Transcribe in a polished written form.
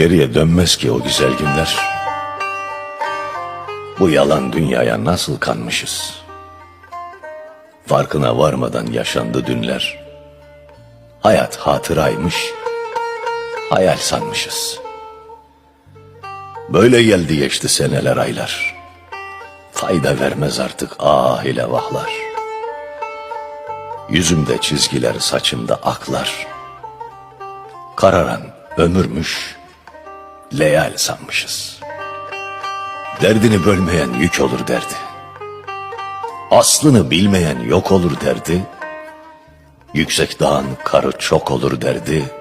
Geriye dönmez ki o güzel günler. Bu yalan dünyaya nasıl kanmışız? Farkına varmadan yaşandı dünler. Hayat hatıraymış, hayal sanmışız. Böyle geldi geçti seneler aylar. Fayda vermez artık ah ile vahlar. Yüzümde çizgiler, saçımda aklar. Kararan ömürmüş, leyal sanmışız. Derdini bölmeyen yük olur derdi. Aslını bilmeyen yok olur derdi. Yüksek dağın karı çok olur derdi.